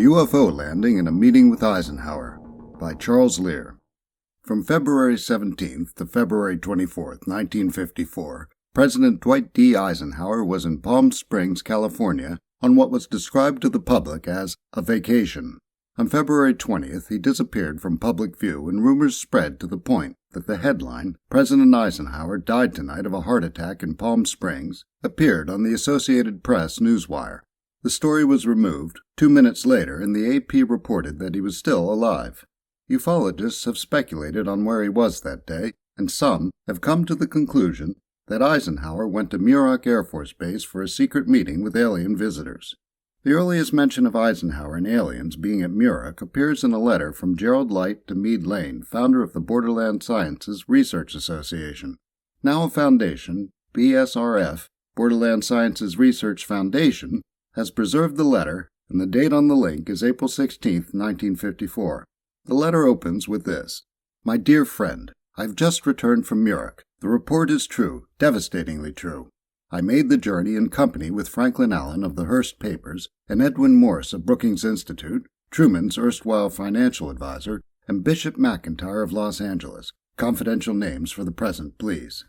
UFO Landing and a Meeting with Eisenhower by Charles Lear. From February 17th to February 24th, 1954, President Dwight D. Eisenhower was in Palm Springs, California, on what was described to the public as a vacation. On February 20th, he disappeared from public view, and rumors spread to the point that the headline, "President Eisenhower died tonight of a heart attack in Palm Springs," appeared on the Associated Press newswire. The story was removed 2 minutes later, and the AP reported that he was still alive. Ufologists have speculated on where he was that day, and some have come to the conclusion that Eisenhower went to Muroc Air Force Base for a secret meeting with alien visitors. The earliest mention of Eisenhower and aliens being at Muroc appears in a letter from Gerald Light to Meade Layne, founder of the Borderland Sciences Research Association. Now a foundation, BSRF, Borderland Sciences Research Foundation, has preserved the letter, and the date on the link is April 16, 1954. The letter opens with this: "My dear friend, I've just returned from Muroc. The report is true, devastatingly true. I made the journey in company with Franklin Allen of the Hearst Papers and Edwin Morris of Brookings Institute, Truman's erstwhile financial advisor, and Bishop McIntyre of Los Angeles. Confidential names for the present, please."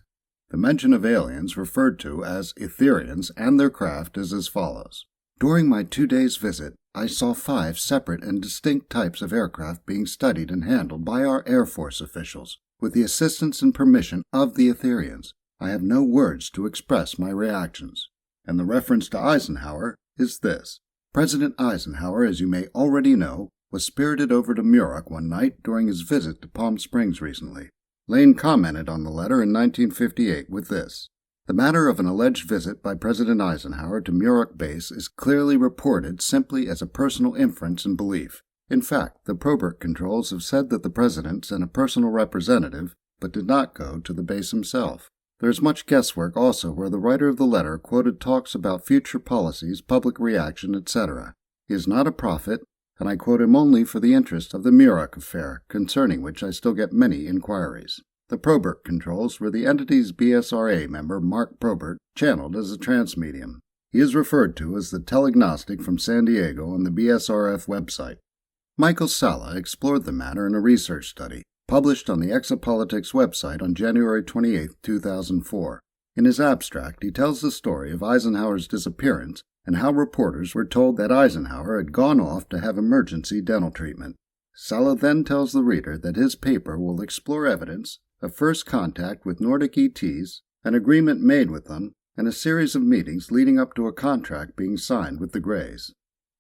The mention of aliens referred to as Etherians and their craft is as follows. "During my 2 days' visit, I saw 5 separate and distinct types of aircraft being studied and handled by our Air Force officials, with the assistance and permission of the Etherians. I have no words to express my reactions." And the reference to Eisenhower is this: "President Eisenhower, as you may already know, was spirited over to Muroc one night during his visit to Palm Springs recently." Layne commented on the letter in 1958 with this: "The matter of an alleged visit by President Eisenhower to Muroc Base is clearly reported simply as a personal inference and belief. In fact, the Probert controls have said that the President sent a personal representative, but did not go to the base himself. There is much guesswork also where the writer of the letter quoted talks about future policies, public reaction, etc. He is not a prophet, and I quote him only for the interest of the Muroc affair, concerning which I still get many inquiries. The Probert controls were the entity's BSRA member, Mark Probert, channeled as a transmedium. He is referred to as the telegnostic from San Diego on the BSRF website." Michael Salla explored the matter in a research study, published on the Exopolitics website on January 28, 2004. In his abstract, he tells the story of Eisenhower's disappearance and how reporters were told that Eisenhower had gone off to have emergency dental treatment. Salla then tells the reader that his paper will explore evidence of first contact with Nordic ETs, an agreement made with them, and a series of meetings leading up to a contract being signed with the Greys.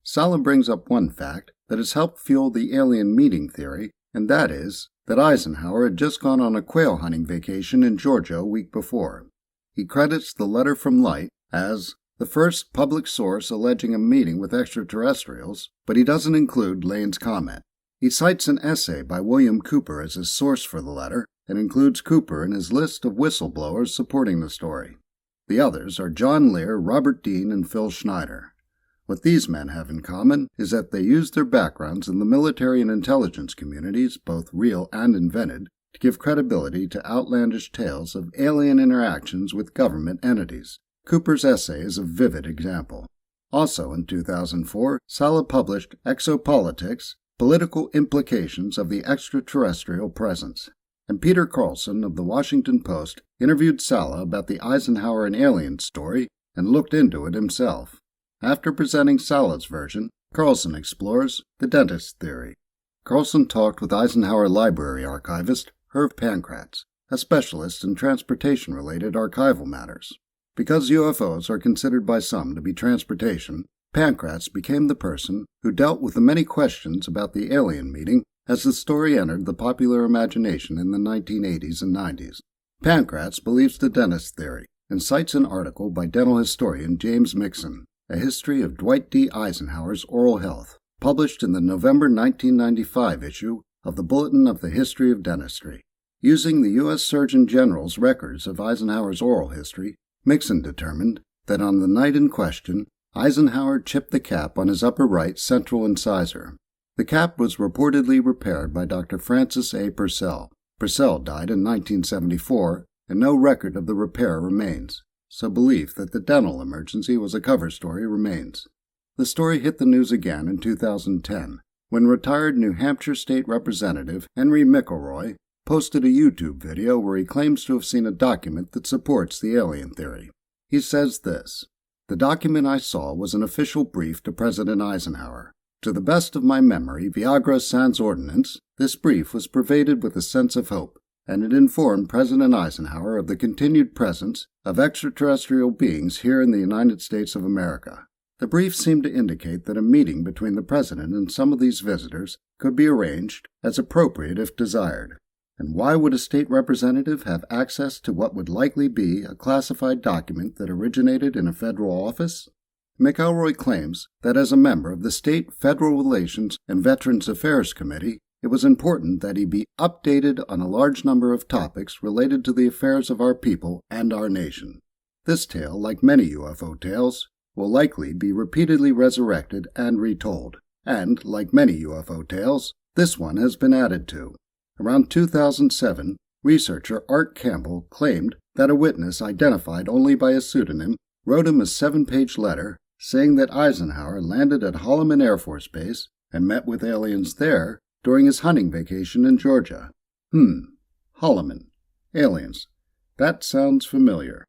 Salla brings up one fact that has helped fuel the alien meeting theory, and that is that Eisenhower had just gone on a quail hunting vacation in Georgia a week before. He credits the letter from Light as the first public source alleging a meeting with extraterrestrials, but he doesn't include Layne's comment. He cites an essay by William Cooper as his source for the letter, and includes Cooper in his list of whistleblowers supporting the story. The others are John Lear, Robert Dean, and Phil Schneider. What these men have in common is that they used their backgrounds in the military and intelligence communities, both real and invented, to give credibility to outlandish tales of alien interactions with government entities. Cooper's essay is a vivid example. Also in 2004, Salla published Exopolitics, Political Implications of the Extraterrestrial Presence. And Peter Carlson of the Washington Post interviewed Salla about the Eisenhower and aliens story and looked into it himself. After presenting Salla's version, Carlson explores the dentist theory. Carlson talked with Eisenhower library archivist Herb Pankratz, a specialist in transportation-related archival matters. Because UFOs are considered by some to be transportation, Pankratz became the person who dealt with the many questions about the alien meeting as the story entered the popular imagination in the 1980s and 90s. Pankratz believes the dentist theory and cites an article by dental historian James Mixon, A History of Dwight D. Eisenhower's Oral Health, published in the November 1995 issue of the Bulletin of the History of Dentistry. Using the U.S. Surgeon General's records of Eisenhower's oral history, Mixon determined that on the night in question, Eisenhower chipped the cap on his upper right central incisor. The cap was reportedly repaired by Dr. Francis A. Purcell. Purcell died in 1974, and no record of the repair remains, so belief that the dental emergency was a cover story remains. The story hit the news again in 2010, when retired New Hampshire State Representative Henry McElroy posted a YouTube video where he claims to have seen a document that supports the alien theory. He says this: "The document I saw was an official brief to President Eisenhower. To the best of my memory, Viagra sans ordonnance, this brief was pervaded with a sense of hope, and it informed President Eisenhower of the continued presence of extraterrestrial beings here in the United States of America. The brief seemed to indicate that a meeting between the President and some of these visitors could be arranged as appropriate if desired. And why would a state representative have access to what would likely be a classified document that originated in a federal office?" McElroy claims that as a member of the State Federal Relations and Veterans Affairs Committee, it was important that he be updated on a large number of topics related to the affairs of our people and our nation. This tale, like many UFO tales, will likely be repeatedly resurrected and retold, and, like many UFO tales, this one has been added to. Around 2007, researcher Art Campbell claimed that a witness identified only by a pseudonym wrote him a 7-page letter saying that Eisenhower landed at Holloman Air Force Base and met with aliens there during his hunting vacation in Georgia. Holloman. Aliens. That sounds familiar.